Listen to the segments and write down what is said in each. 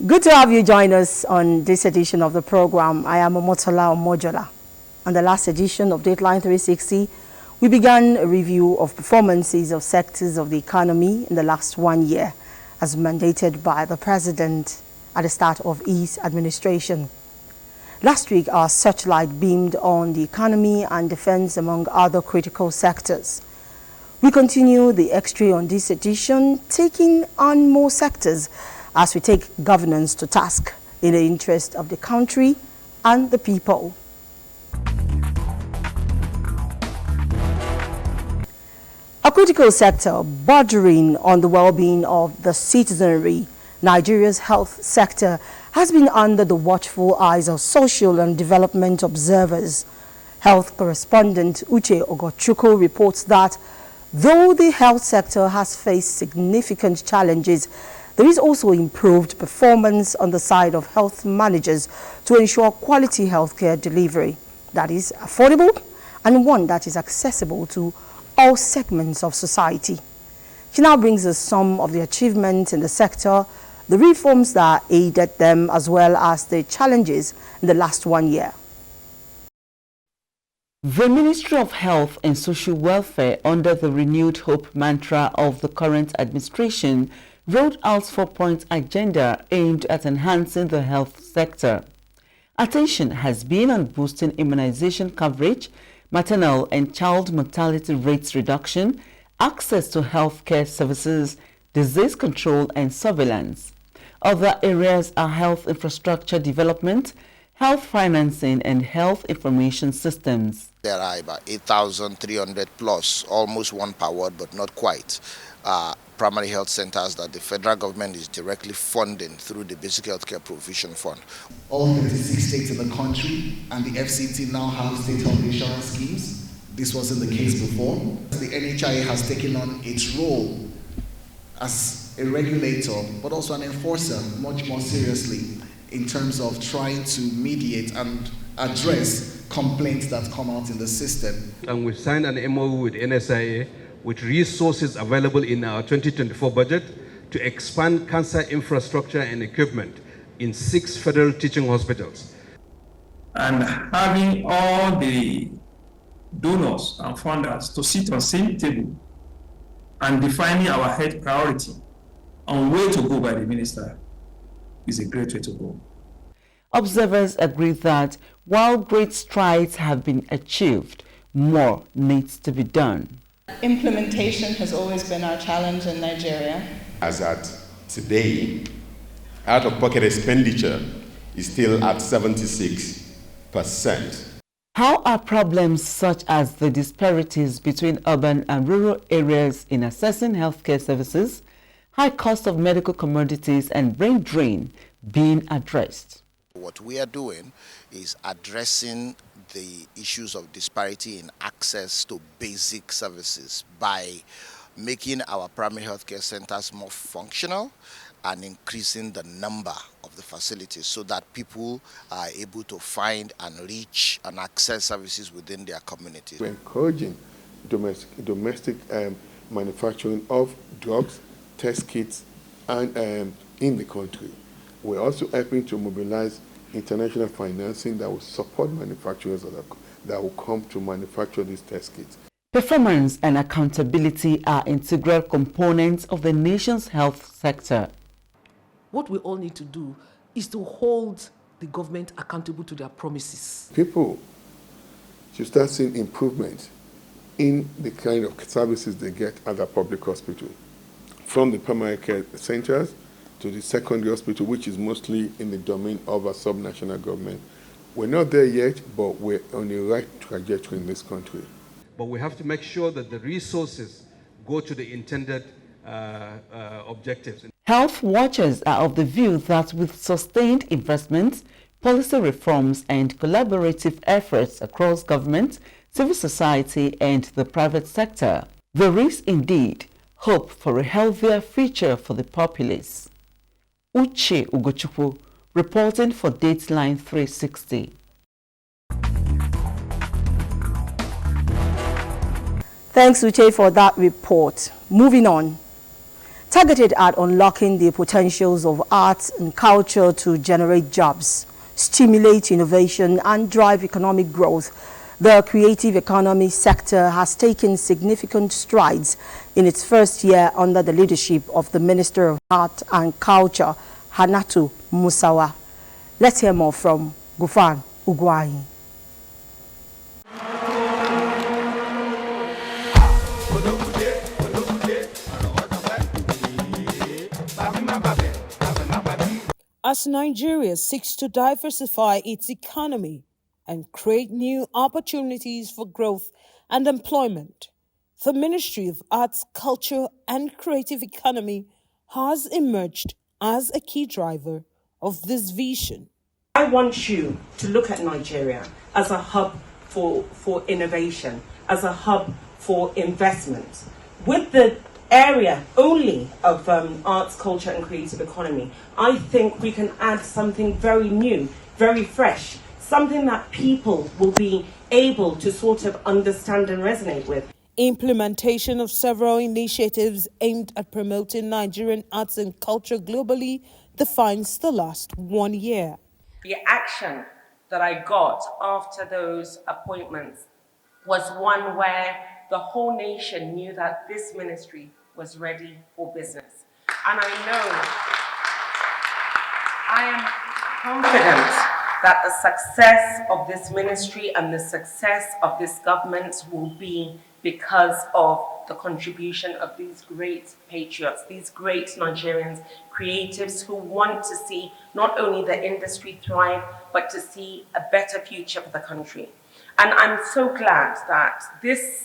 Good to have you join us on this edition of the program. I am Omotola Omojola. On the last edition of Dateline 360, we began a review of performances of sectors of the economy in the last 1 year, as mandated by the President at the start of his administration. Last week, our searchlight beamed on the economy and defense, among other critical sectors. We continue the X-ray on this edition, taking on more sectors as we take governance to task in the interest of the country and the people. A critical sector bordering on the well-being of the citizenry, Nigeria's health sector has been under the watchful eyes of social and development observers. Health correspondent Uche Ogochukwu reports that though the health sector has faced significant challenges, there is also improved performance on the side of health managers to ensure quality healthcare delivery that is affordable and one that is accessible to all segments of society. She now brings us some of the achievements in the sector, the reforms that aided them, as well as the challenges in the last 1 year. The Ministry of Health and Social Welfare, under the renewed hope mantra of the current administration, rolled out 4-point agenda aimed at enhancing the health sector. Attention has been on boosting immunization coverage, maternal and child mortality rates reduction, access to healthcare services, disease control and surveillance. Other areas are health infrastructure development, health financing and health information systems. There are about 8,300 plus, almost one per ward, but not quite, primary health centers that the federal government is directly funding through the Basic Healthcare Provision Fund. All 36 states in the country and the FCT now have state health insurance schemes. This wasn't the case before. The NHIA has taken on its role as a regulator, but also an enforcer, much more seriously, in terms of trying to mediate and address complaints that come out in the system. And we've signed an MOU with NSIA with resources available in our 2024 budget to expand cancer infrastructure and equipment in 6 federal teaching hospitals. And having all the donors and funders to sit on the same table and defining our head priority on where to go by the minister is a great way to go. Observers agree that while great strides have been achieved, more needs to be done. Implementation has always been our challenge in Nigeria. As at today, out-of-pocket expenditure is still at 76%. How are problems such as the disparities between urban and rural areas in accessing healthcare services, high cost of medical commodities and brain drain being addressed? What we are doing is addressing the issues of disparity in access to basic services by making our primary healthcare centers more functional and increasing the number of the facilities so that people are able to find and reach and access services within their communities. We're encouraging domestic manufacturing of drugs, test kits, and in the country. We're also helping to mobilize international financing that will support manufacturers that will come to manufacture these test kits. Performance and accountability are integral components of the nation's health sector. What we all need to do is to hold the government accountable to their promises. People should start seeing improvement in the kind of services they get at the public hospital, from the primary care centers to the secondary hospital, which is mostly in the domain of a subnational government. We're not there yet, but we're on the right trajectory in this country. But we have to make sure that the resources go to the intended objectives. Health watchers are of the view that with sustained investments, policy reforms and collaborative efforts across government, civil society and the private sector, there is indeed hope for a healthier future for the populace. Uche Ogochukwu, reporting for Dateline 360. Thanks, Uche, for that report. Moving on. targeted at unlocking the potentials of arts and culture to generate jobs, stimulate innovation and drive economic growth. The creative economy sector has taken significant strides in its first year under the leadership of the Minister of Art and Culture, Hannatu Musawa. Let's hear more from Gufan Ugwahi. As Nigeria seeks to diversify its economy and create new opportunities for growth and employment, the Ministry of Arts, Culture and Creative Economy has emerged as a key driver of this vision. I want you to look at Nigeria as a hub for innovation, as a hub for investment. With the area only of arts, culture and creative economy, I think we can add something very new, very fresh, something that people will be able to sort of understand and resonate with. Implementation of several initiatives aimed at promoting Nigerian arts and culture globally defines the last 1 year. The action that I got after those appointments was one where the whole nation knew that this ministry was ready for business. And I am confident that the success of this ministry and the success of this government will be because of the contribution of these great patriots, these great Nigerians, creatives who want to see not only the industry thrive, but to see a better future for the country. And I'm so glad that this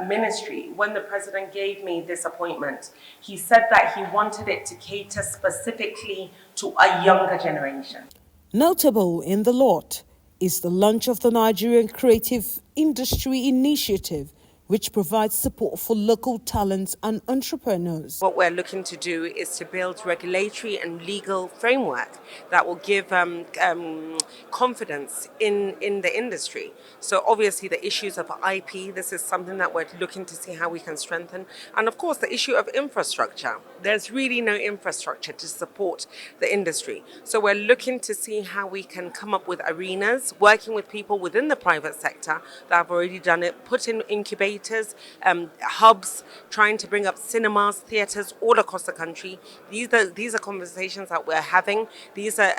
ministry, when the president gave me this appointment, he said that he wanted it to cater specifically to a younger generation. Notable in the lot is the launch of the Nigerian Creative Industry Initiative, which provides support for local talents and entrepreneurs. What we're looking to do is to build regulatory and legal framework that will give confidence in the industry. So obviously the issues of IP, this is something that we're looking to see how we can strengthen. And of course the issue of infrastructure. There's really no infrastructure to support the industry. So we're looking to see how we can come up with arenas, working with people within the private sector that have already done it, put in incubators, hubs, trying to bring up cinemas, theatres all across the country. These are conversations that we're having. These are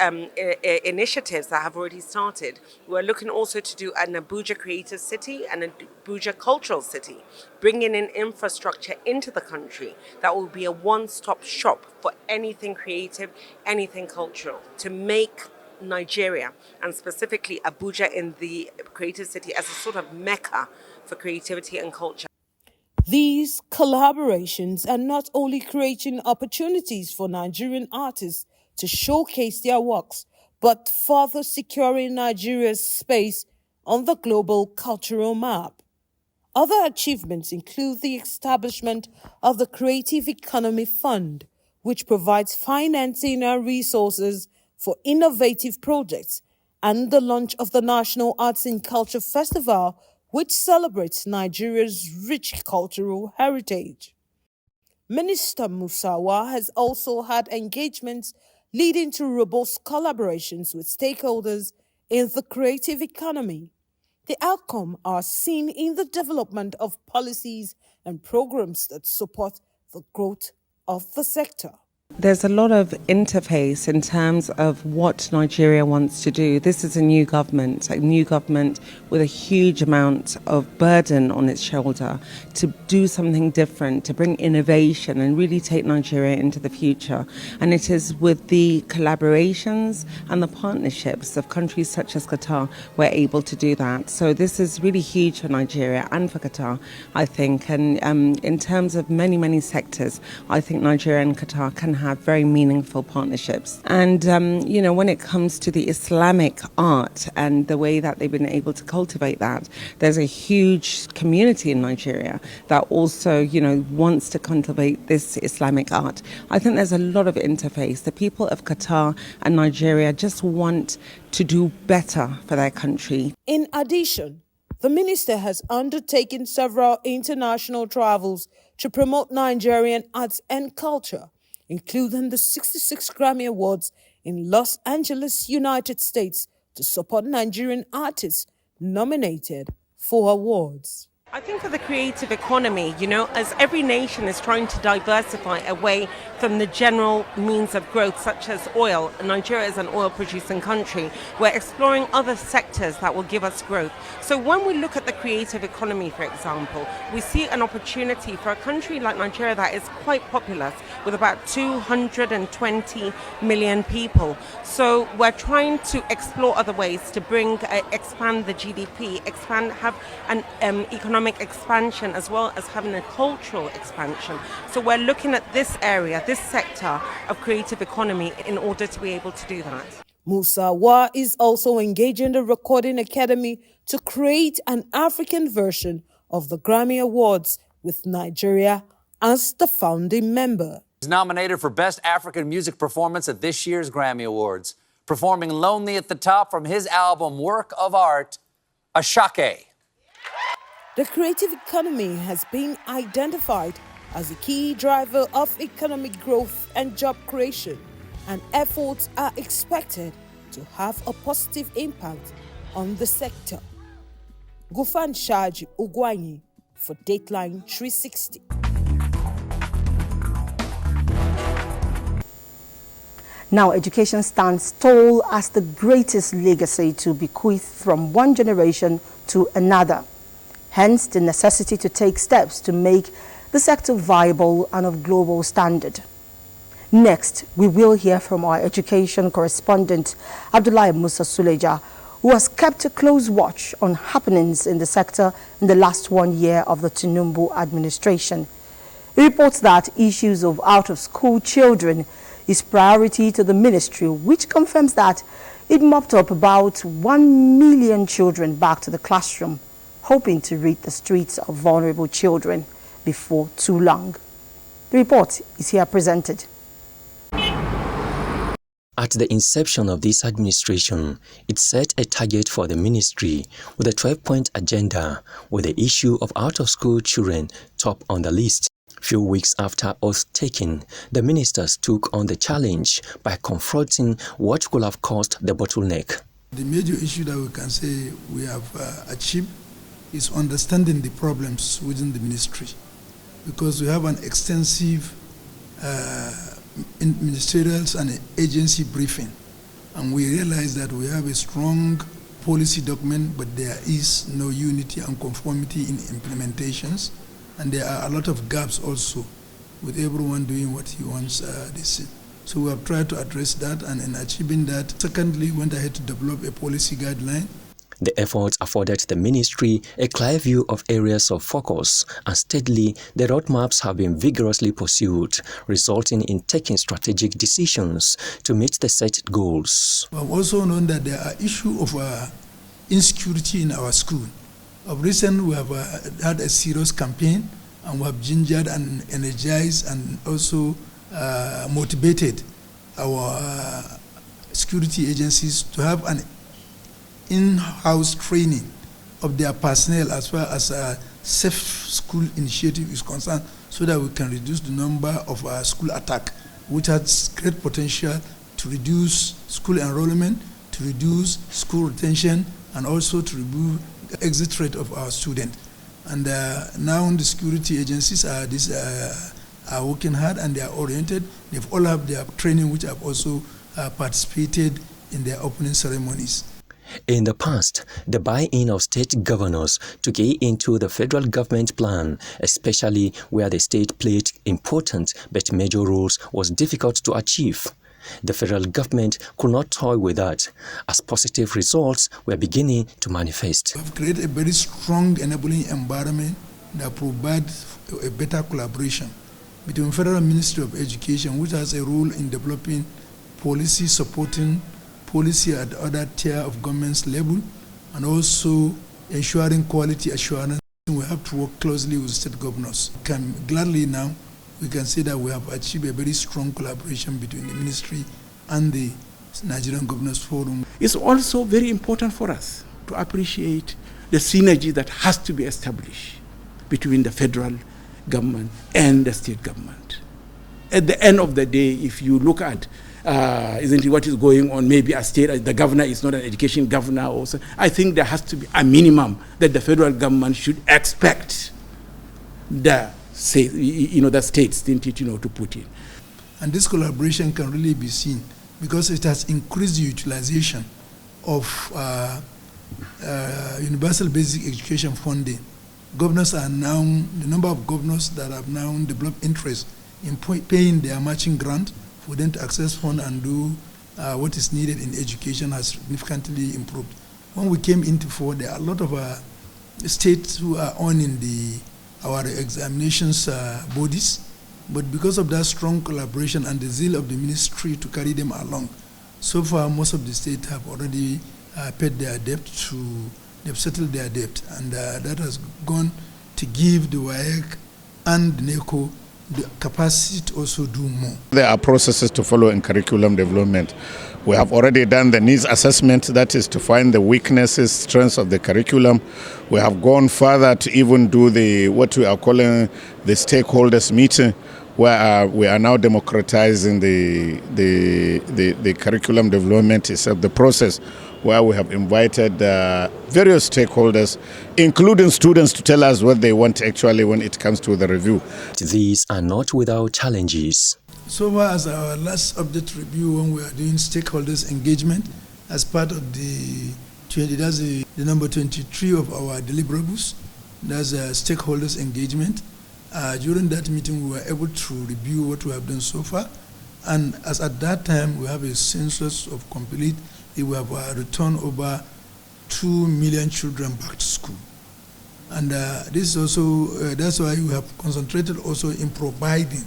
initiatives that have already started. We're looking also to do an Abuja creative city and an Abuja cultural city, bringing in infrastructure into the country that will be a one-stop shop for anything creative, anything cultural, to make Nigeria and specifically Abuja in the creative city as a sort of mecca for creativity and culture. These collaborations are not only creating opportunities for Nigerian artists to showcase their works, but further securing Nigeria's space on the global cultural map. Other achievements include the establishment of the Creative Economy Fund, which provides financing and resources for innovative projects, and the launch of the National Arts and Culture Festival, which celebrates Nigeria's rich cultural heritage. Minister Musawa has also had engagements leading to robust collaborations with stakeholders in the creative economy. The outcome are seen in the development of policies and programs that support the growth of the sector. There's a lot of interface in terms of what Nigeria wants to do. This is a new government with a huge amount of burden on its shoulder to do something different, to bring innovation and really take Nigeria into the future. And it is with the collaborations and the partnerships of countries such as Qatar we're able to do that. So this is really huge for Nigeria and for Qatar, I think. And in terms of many, many sectors, I think Nigeria and Qatar can have very meaningful partnerships. And, when it comes to the Islamic art and the way that they've been able to cultivate that, there's a huge community in Nigeria that also, wants to cultivate this Islamic art. I think there's a lot of interface. The people of Qatar and Nigeria just want to do better for their country. In addition, The minister has undertaken several international travels to promote Nigerian arts and culture, including the 66 Grammy Awards in Los Angeles, United States, to support Nigerian artists nominated for awards. I think for the creative economy, as every nation is trying to diversify away from the general means of growth, such as oil, Nigeria is an oil-producing country, we're exploring other sectors that will give us growth. So when we look at the creative economy, for example, we see an opportunity for a country like Nigeria that is quite populous, with about 220 million people. So we're trying to explore other ways to expand the GDP, have an economic expansion as well as having a cultural expansion. So we're looking at this area, this sector of creative economy in order to be able to do that. Musa Wa is also engaging the Recording Academy to create an African version of the Grammy Awards with Nigeria as the founding member. He's nominated for Best African Music Performance at this year's Grammy Awards, performing Lonely at the Top from his album Work of Art, Ashake. The creative economy has been identified as a key driver of economic growth and job creation, and efforts are expected to have a positive impact on the sector. Gufan Shaji Ugwanyi for Dateline 360. Now, education stands tall as the greatest legacy to bequeath from one generation to another. Hence, the necessity to take steps to make the sector viable and of global standard. Next, we will hear from our education correspondent, Abdullahi Musa Suleja, who has kept a close watch on happenings in the sector in the last 1 year of the Tinubu administration. He reports that issues of out-of-school children is priority to the ministry, which confirms that it mopped up about 1 million children back to the classroom, hoping to rid the streets of vulnerable children before too long. The report is here presented. At the inception of this administration, it set a target for the ministry with a 12-point agenda, with the issue of out-of-school children top on the list. Few weeks after oath-taking, the ministers took on the challenge by confronting what could have caused the bottleneck. The major issue that we can say we have achieved is understanding the problems within the ministry, because we have an extensive ministerial and agency briefing, and we realize that we have a strong policy document, but there is no unity and conformity in implementations, and there are a lot of gaps also with everyone doing what he wants this. So we have tried to address that, and in achieving that, secondly, went ahead to develop a policy guideline. The efforts afforded the ministry a clear view of areas of focus, and steadily the roadmaps have been vigorously pursued, resulting in taking strategic decisions to meet the set goals. We have also known that there are issues of insecurity in our school. Of recent, we have had a serious campaign, and we have gingered and energized and also motivated our security agencies to have an in-house training of their personnel as far as a safe school initiative is concerned, so that we can reduce the number of school attack, which has great potential to reduce school enrollment, to reduce school retention, and also to remove the exit rate of our students. And now the security agencies are working hard, and they are oriented. They've all have their training, which have also participated in their opening ceremonies. In the past, the buy-in of state governors to get into the federal government plan, especially where the state played important but major roles, was difficult to achieve. The federal government could not toy with that, as positive results were beginning to manifest. We have created a very strong enabling environment that provides a better collaboration between Federal Ministry of Education, which has a role in developing policy, supporting policy at other tier of government's level, and also ensuring quality assurance. We have to work closely with state governors. Gladly now, we can say that we have achieved a very strong collaboration between the ministry and the Nigerian Governors Forum. It's also very important for us to appreciate the synergy that has to be established between the federal government and the state government. At the end of the day, if you look at isn't it what is going on, maybe a state, the governor is not an education governor also, I think there has to be a minimum that the federal government should expect the states to put in. And this collaboration can really be seen because it has increased the utilization of universal basic education funding. Governors are now, the number of governors that have now developed interest in paying their matching grant for them to access fund and do what is needed in education has significantly improved. When we came into forward, there are a lot of states who are owning our examinations bodies, but because of that strong collaboration and the zeal of the ministry to carry them along, so far most of the states have already paid their debt they've settled their debt, and that has gone to give the WAEC and the NECO the capacity to also do more. There are processes to follow in curriculum development. We have already done the needs assessment, that is to find the weaknesses, strengths of the curriculum. We have gone further to even do what we are calling the stakeholders meeting, where we are now democratizing the curriculum development itself, the process, where we have invited various stakeholders, including students, to tell us what they want actually when it comes to the review. These are not without challenges. So far as our last update review, when we are doing stakeholders engagement as part of that's the number 23 of our deliverables, that's stakeholders engagement. During that meeting, we were able to review what we have done so far, and as at that time, we have a census of complete. We have returned over 2 million children back to school, and this is also that's why we have concentrated also in providing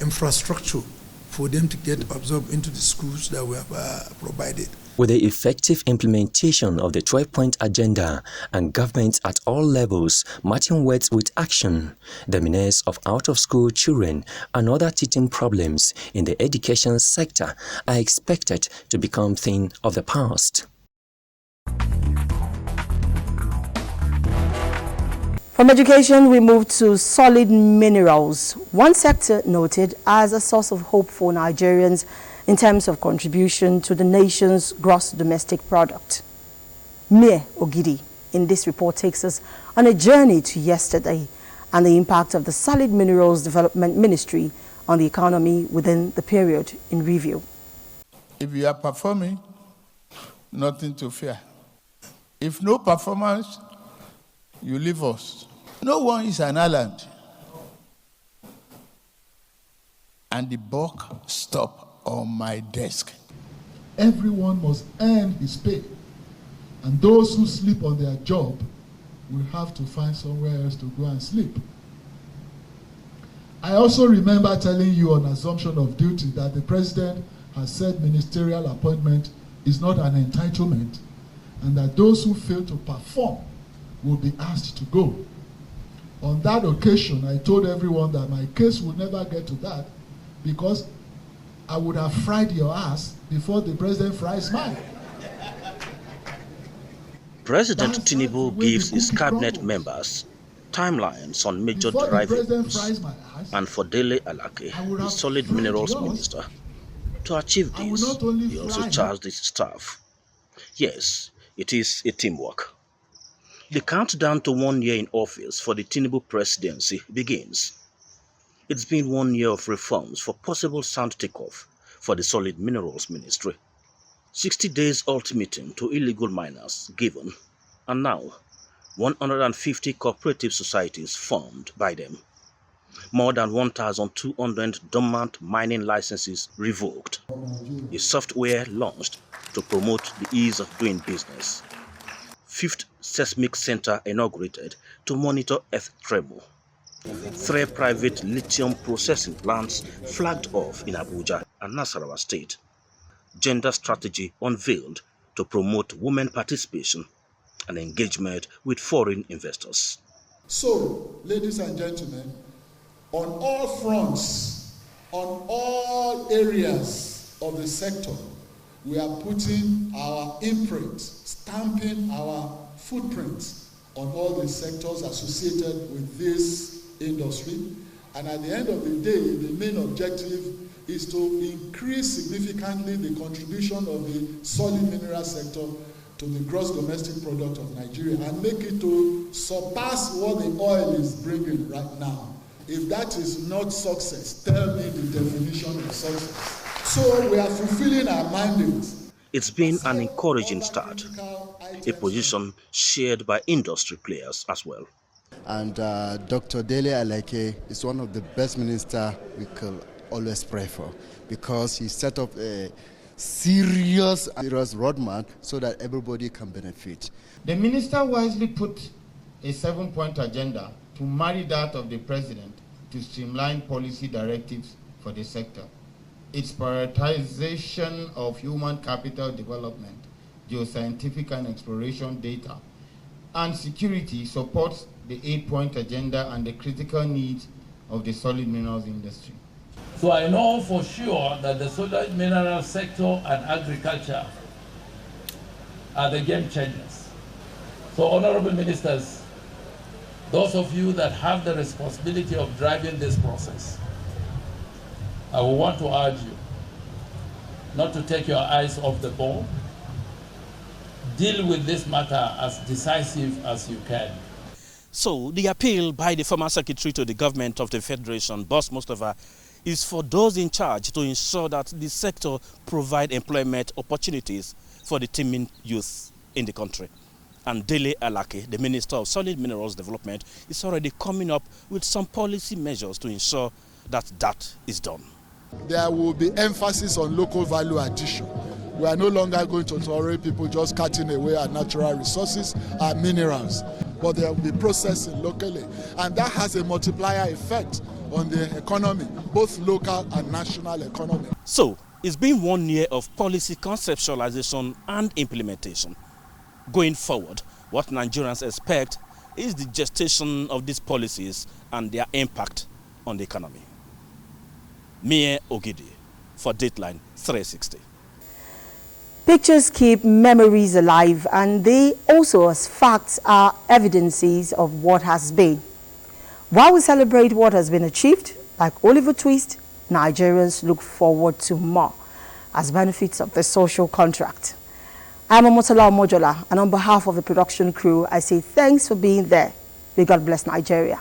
infrastructure for them to get absorbed into the schools that we have provided. With the effective implementation of the 12-point agenda and governments at all levels matching words with action, the menace of out-of-school children and other teaching problems in the education sector are expected to become thing of the past. From education, we move to solid minerals, one sector noted as a source of hope for Nigerians in terms of contribution to the nation's gross domestic product. Mie Ogidi in this report takes us on a journey to yesterday and the impact of the Solid Minerals Development Ministry on the economy within the period in review. If you are performing, nothing to fear. If no performance, you leave us. No one is an island. And the buck stopped on my desk. Everyone must earn his pay, and those who sleep on their job will have to find somewhere else to go and sleep. I also remember telling you on assumption of duty that the president has said ministerial appointment is not an entitlement, and that those who fail to perform will be asked to go. On that occasion, I told everyone that my case would never get to that because I would have fried your ass before the president fries mine. President Tinubu gives his cabinet members timelines on major derivatives, and for Dele Alake, the Solid Minerals Minister, to achieve this, he also charged his staff. Yes, it is a teamwork. The countdown to 1 year in office for the Tinubu presidency begins. It's been 1 year of reforms for possible sound takeoff for the Solid Minerals Ministry. 60 days ultimatum to illegal miners given, and now 150 cooperative societies formed by them. More than 1,200 dormant mining licenses revoked. A software launched to promote the ease of doing business. 5th seismic center inaugurated to monitor earth tremor. 3 private lithium processing plants flagged off in Abuja and Nasarawa State. Gender strategy unveiled to promote women participation and engagement with foreign investors. So, ladies and gentlemen, on all fronts, on all areas of the sector, we are putting our imprint, stamping our footprints on all the sectors associated with this industry. And at the end of the day, the main objective is to increase significantly the contribution of the solid mineral sector to the gross domestic product of Nigeria and make it to surpass what the oil is bringing right now. If that is not success, tell me the definition of success. So we are fulfilling our mandate. It's been an encouraging start, a position shared by industry players as well. And Dr. Dele Alake is one of the best ministers we could always pray for, because he set up a serious roadmap so that everybody can benefit. The minister wisely put a 7-point agenda to marry that of the president to streamline policy directives for the sector. Its prioritization of human capital development, geoscientific and exploration data, and security supports the 8-point agenda and the critical needs of the solid minerals industry. So I know for sure that the solid mineral sector and agriculture are the game changers. So honorable ministers, those of you that have the responsibility of driving this process, I will want to urge you not to take your eyes off the ball. Deal with this matter as decisive as you can. So the appeal by the former secretary to the government of the Federation, Boss Mustafa, is for those in charge to ensure that the sector provide employment opportunities for the teeming youth in the country. And Dele Alake, the Minister of Solid Minerals Development, is already coming up with some policy measures to ensure that that is done. There will be emphasis on local value addition. We are no longer going to tolerate people just cutting away our natural resources, our minerals, but there will be processing locally. And that has a multiplier effect on the economy, both local and national economy. So, it's been 1 year of policy conceptualization and implementation. Going forward, what Nigerians expect is the gestation of these policies and their impact on the economy. Mie Ogidi for Dateline 360. Pictures keep memories alive, and they also, as facts, are evidences of what has been. While we celebrate what has been achieved, like Oliver Twist, Nigerians look forward to more as benefits of the social contract. I'm Omotala Omojola, and on behalf of the production crew, I say thanks for being there. May God bless Nigeria.